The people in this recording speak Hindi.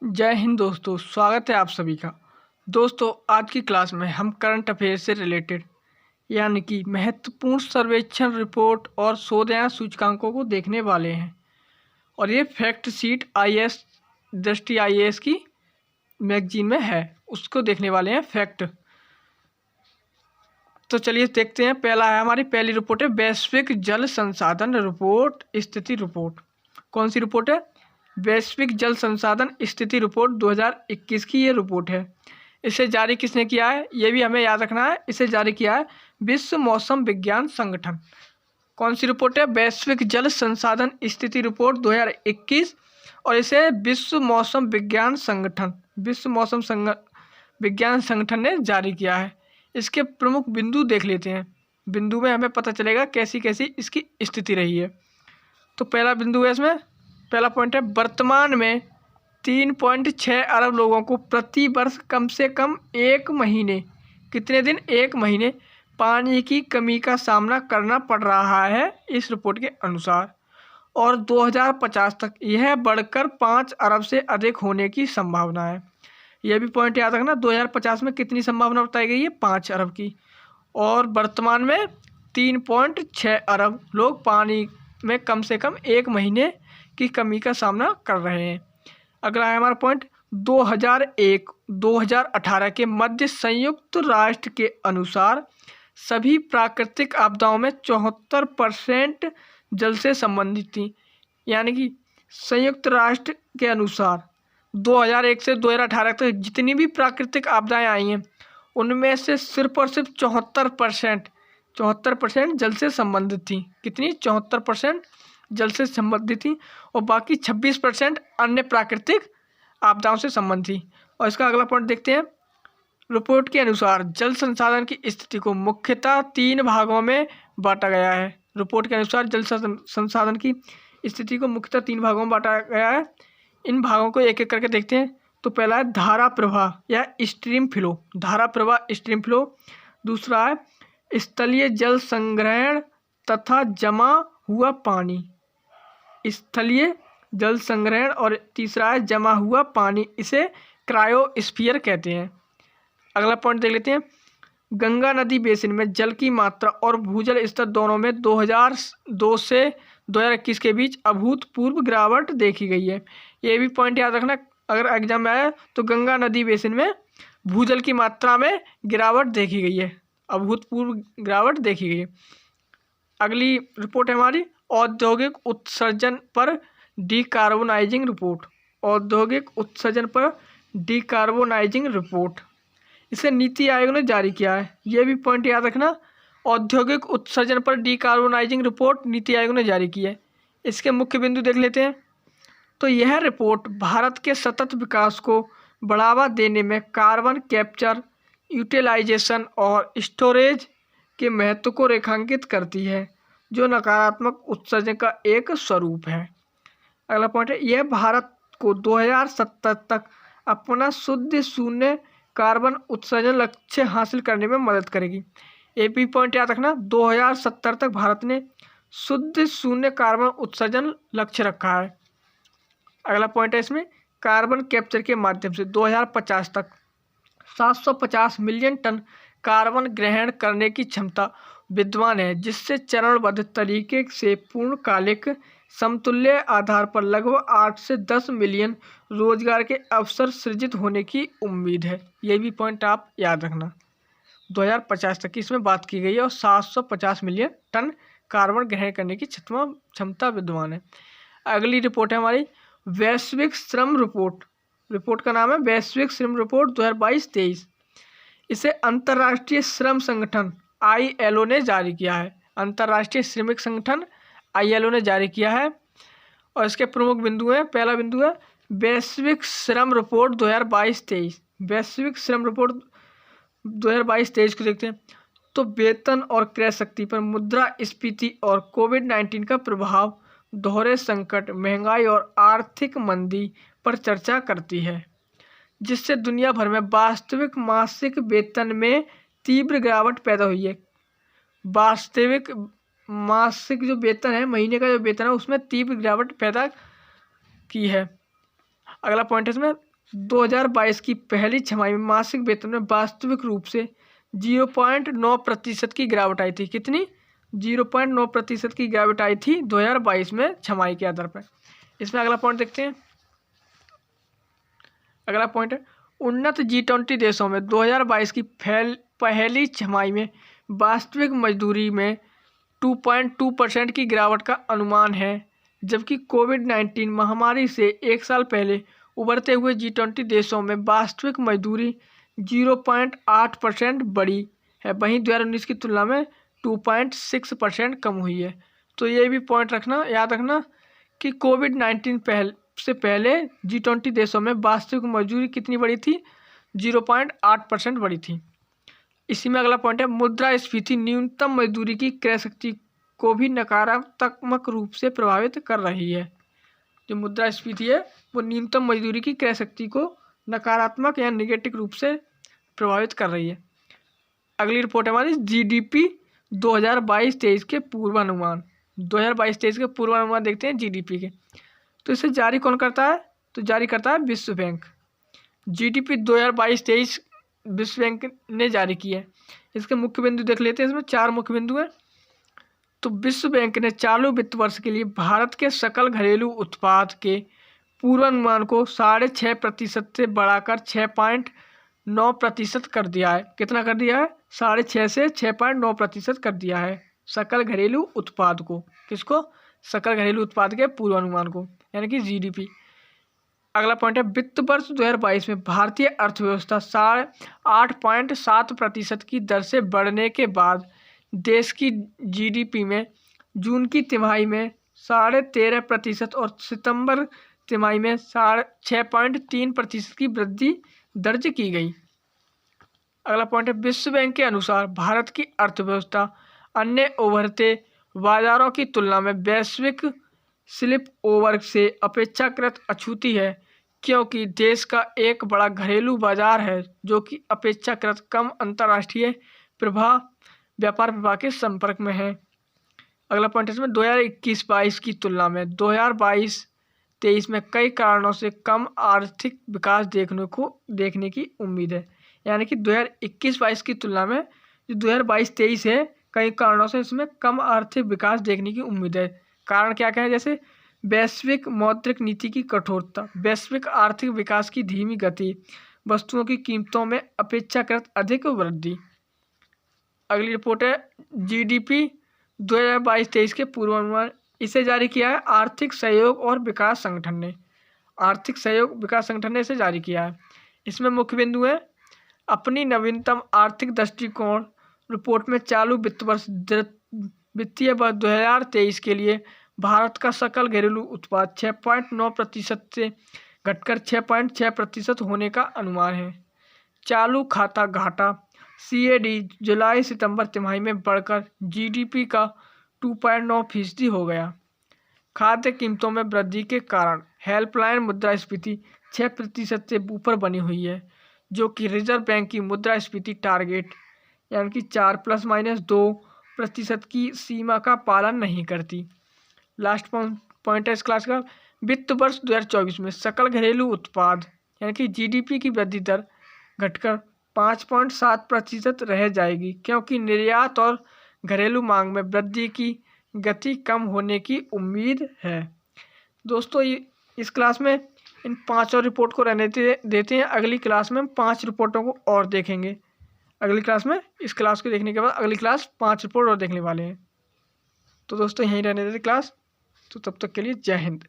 जय हिंद दोस्तों, स्वागत है आप सभी का। दोस्तों, आज की क्लास में हम करंट अफेयर से रिलेटेड यानी कि महत्वपूर्ण सर्वेक्षण रिपोर्ट और शोध या सूचकांकों को देखने वाले हैं। और ये फैक्ट शीट आईएएस दृष्टि आईएएस की मैगजीन में है, उसको देखने वाले हैं फैक्ट। तो चलिए देखते हैं। पहला है, हमारी पहली रिपोर्ट है वैश्विक जल संसाधन रिपोर्ट स्थिति रिपोर्ट। कौन सी रिपोर्ट है? वैश्विक जल संसाधन स्थिति रिपोर्ट 2021 की ये रिपोर्ट है। इसे जारी किसने किया है, ये भी हमें याद रखना है। इसे जारी किया है विश्व मौसम विज्ञान संगठन। कौन सी रिपोर्ट है? वैश्विक जल संसाधन स्थिति रिपोर्ट 2021, और इसे विश्व मौसम विज्ञान संगठन विज्ञान संगठन ने जारी किया है। इसके प्रमुख बिंदु देख लेते हैं। बिंदु में हमें पता चलेगा कैसी कैसी इसकी स्थिति रही है। तो पहला बिंदु है, इसमें पहला पॉइंट है, वर्तमान में 3.6 अरब लोगों को प्रति वर्ष कम से कम एक महीने, कितने दिन? एक महीने पानी की कमी का सामना करना पड़ रहा है इस रिपोर्ट के अनुसार। और 2050 तक यह बढ़कर 5 अरब से अधिक होने की संभावना है। यह भी पॉइंट याद रखना, 2050 में कितनी संभावना बताई गई है? 5 अरब की। और वर्तमान में 3.6 अरब लोग पानी में कम से कम एक महीने की कमी का सामना कर रहे हैं। अगला है हमारा पॉइंट, 2001-2018 के मध्य संयुक्त राष्ट्र के अनुसार सभी प्राकृतिक आपदाओं में 74% जल से संबंधित थी। यानी कि संयुक्त राष्ट्र के अनुसार 2001 से 2018 तक जितनी भी प्राकृतिक आपदाएं आई हैं, उनमें से सिर्फ और सिर्फ 74% जल से संबंधित थी। कितनी? 74% जल से संबंधित थी, और बाकी 26% अन्य प्राकृतिक आपदाओं से संबंधित थी। और इसका अगला पॉइंट देखते हैं। रिपोर्ट के अनुसार जल संसाधन की स्थिति को मुख्यतः 3 भागों में बांटा गया है। रिपोर्ट के अनुसार जल संसाधन की स्थिति को मुख्यतः 3 भागों में बांटा गया है। इन भागों को एक एक करके देखते हैं। तो पहला है धारा प्रवाह या स्ट्रीम फ्लो, धारा प्रवाह स्ट्रीम फ्लो। दूसरा है स्थलीय जल संग्रहण तथा जमा हुआ पानी, स्थलीय जल संग्रहण। और तीसरा है जमा हुआ पानी, इसे क्रायोस्फीयर कहते हैं। अगला पॉइंट देख लेते हैं। गंगा नदी बेसिन में जल की मात्रा और भूजल स्तर दोनों में 2002 से 2021 के बीच अभूतपूर्व गिरावट देखी गई है। ये भी पॉइंट याद रखना, अगर एग्जाम में आया तो गंगा नदी बेसिन में भूजल की मात्रा में गिरावट देखी गई है, अभूतपूर्व गिरावट देखी गई है। अगली रिपोर्ट है हमारी औद्योगिक उत्सर्जन पर डिकार्बोनाइजिंग रिपोर्ट। औद्योगिक उत्सर्जन पर डिकार्बोनाइजिंग रिपोर्ट, इसे नीति आयोग ने जारी किया है। यह भी पॉइंट याद रखना, औद्योगिक उत्सर्जन पर डिकार्बोनाइजिंग रिपोर्ट नीति आयोग ने जारी की है। इसके मुख्य बिंदु देख लेते हैं। तो यह रिपोर्ट भारत के सतत विकास को बढ़ावा देने में कार्बन कैप्चर, यूटिलाइजेशन और स्टोरेज के महत्व को रेखांकित करती है, जो नकारात्मक उत्सर्जन का एक स्वरूप है। अगला पॉइंट है, यह भारत को 2070 तक अपना शुद्ध शून्य कार्बन उत्सर्जन लक्ष्य हासिल करने में मदद करेगी। ये भी पॉइंट याद रखना, 2070 तक भारत ने शुद्ध शून्य कार्बन उत्सर्जन लक्ष्य रखा है। अगला पॉइंट है इसमें, कार्बन कैप्चर के माध्यम से 2050 तक 750 मिलियन टन कार्बन ग्रहण करने की क्षमता विद्यमान है, जिससे चरणबद्ध तरीके से पूर्णकालिक समतुल्य आधार पर लगभग 8 से 10 मिलियन रोजगार के अवसर सृजित होने की उम्मीद है। ये भी पॉइंट आप याद रखना, 2050 तक की इसमें बात की गई है, और 750 मिलियन टन कार्बन ग्रहण करने की क्षमता विद्यमान है। अगली रिपोर्ट है हमारी वैश्विक श्रम रिपोर्ट। रिपोर्ट का नाम है वैश्विक श्रम रिपोर्ट 2022-23। इसे अंतर्राष्ट्रीय श्रम संगठन ILO ने जारी किया है। अंतर्राष्ट्रीय श्रमिक संगठन ILO ने जारी किया है। और इसके प्रमुख बिंदु हैं। पहला बिंदु है वैश्विक श्रम रिपोर्ट 2022-23। वैश्विक श्रम रिपोर्ट 2022-23 को देखते हैं। तो वेतन और क्रय शक्ति पर मुद्रास्फीति और कोविड-19 का प्रभाव, दोहरे संकट, महंगाई और आर्थिक मंदी पर चर्चा करती है, जिससे दुनिया भर में वास्तविक मासिक वेतन में तीव्र गिरावट पैदा हुई है। वास्तविक मासिक जो वेतन है, महीने का जो वेतन है, उसमें तीव्र गिरावट पैदा की है। अगला पॉइंट है इसमें 2022 की पहली छमाही में मासिक वेतन में वास्तविक रूप से 0.9% की गिरावट आई थी। कितनी? 0.9% की गिरावट आई थी 2022 में छमाही के आधार पर। इसमें अगला पॉइंट देखते हैं। अगला पॉइंट है उन्नत G20 देशों में 2022 की पहली छमाही में वास्तविक मजदूरी में 2.2% की गिरावट का अनुमान है, जबकि कोविड-19 महामारी से एक साल पहले उभरते हुए G20 देशों में वास्तविक मजदूरी 0.8% बढ़ी है। वहीं 2019 की तुलना में 2.6% कम हुई है। तो ये भी पॉइंट रखना, याद रखना कि कोविड-19 से पहले G20 देशों में वास्तविक मजदूरी कितनी बढ़ी थी? 0.8% बढ़ी थी। इसी में अगला पॉइंट है मुद्रास्फीति न्यूनतम मजदूरी की क्रय शक्ति को भी नकारात्मक रूप से प्रभावित कर रही है। जो मुद्रास्फीति है वो न्यूनतम मजदूरी की क्रय शक्ति को नकारात्मक या नेगेटिव रूप से प्रभावित कर रही है। अगली रिपोर्ट है हमारी GDP 2022-23 के पूर्वानुमान। 2022-23 के पूर्वानुमान देखते हैं GDP के। तो इसे जारी कौन करता है? तो जारी करता है विश्व बैंक। GDP 2022-23 विश्व बैंक ने जारी की है। इसके मुख्य बिंदु देख लेते हैं। इसमें 4 मुख्य बिंदु हैं। तो विश्व बैंक ने चालू वित्त वर्ष के लिए भारत के सकल घरेलू उत्पाद के पूर्वानुमान को 6.5% से बढ़ाकर 6.9% कर दिया है। कितना कर दिया है? 6.5 से 6.9% कर दिया है सकल घरेलू उत्पाद को। किसको? सकल घरेलू उत्पाद के पूर्वानुमान को, यानी कि GDP। अगला पॉइंट है वित्त वर्ष 2022 में भारतीय अर्थव्यवस्था 8.7% की दर से बढ़ने के बाद देश की GDP में जून की तिमाही में 13.5% और सितंबर तिमाही में 6.3% की वृद्धि दर्ज की गई। अगला पॉइंट है विश्व बैंक के अनुसार भारत की अर्थव्यवस्था अन्य उभरते बाजारों की तुलना में वैश्विक स्लिप ओवर से अपेक्षाकृत अछूती है, क्योंकि देश का एक बड़ा घरेलू बाजार है जो कि अपेक्षाकृत कम अंतर्राष्ट्रीय व्यापार प्रवाह के संपर्क में है। अगला पॉइंट है इसमें 2021-22 की तुलना में 2022-23 में कई कारणों से कम आर्थिक विकास देखने की उम्मीद है। यानी कि 2021-22 की तुलना में जो 2022-23 है, कई कारणों से इसमें कम आर्थिक विकास देखने की उम्मीद है। कारण क्या क्या है? जैसे वैश्विक मौद्रिक नीति की कठोरता, वैश्विक आर्थिक विकास की धीमी गति, वस्तुओं की कीमतों में अपेक्षाकृत अधिक वृद्धि। अगली रिपोर्ट है GDP 2022-23 के पूर्वानुमान। इसे जारी किया है आर्थिक सहयोग और विकास संगठन ने। आर्थिक सहयोग विकास संगठन ने इसे जारी किया है। इसमें मुख्य बिंदु है अपनी नवीनतम आर्थिक दृष्टिकोण रिपोर्ट में चालू वित्तीय वर्ष 2023 के लिए भारत का सकल घरेलू उत्पाद 6.9% से घटकर 6.6% होने का अनुमान है। चालू खाता घाटा CAD जुलाई सितंबर तिमाही में बढ़कर GDP का 2.9% हो गया। खाद्य कीमतों में वृद्धि के कारण हेल्पलाइन मुद्रास्फीति 6% से ऊपर बनी हुई है, जो कि रिजर्व बैंक की मुद्रास्फीति टारगेट यानी कि 4+-2% की सीमा का पालन नहीं करती। लास्ट पॉइंट है इस क्लास का वित्त वर्ष 2024 में सकल घरेलू उत्पाद यानी कि GDP की वृद्धि दर घटकर 5.7% रह जाएगी, क्योंकि निर्यात और घरेलू मांग में वृद्धि की गति कम होने की उम्मीद है। दोस्तों इस क्लास में इन 5 और रिपोर्ट को रहने देते हैं। अगली क्लास में हम 5 रिपोर्टों को और देखेंगे। अगली क्लास में इस क्लास को देखने के बाद अगली क्लास 5 रिपोर्ट और देखने वाले हैं। तो दोस्तों यहीं रहने देते क्लास। तो तब तक के लिए जय हिंद।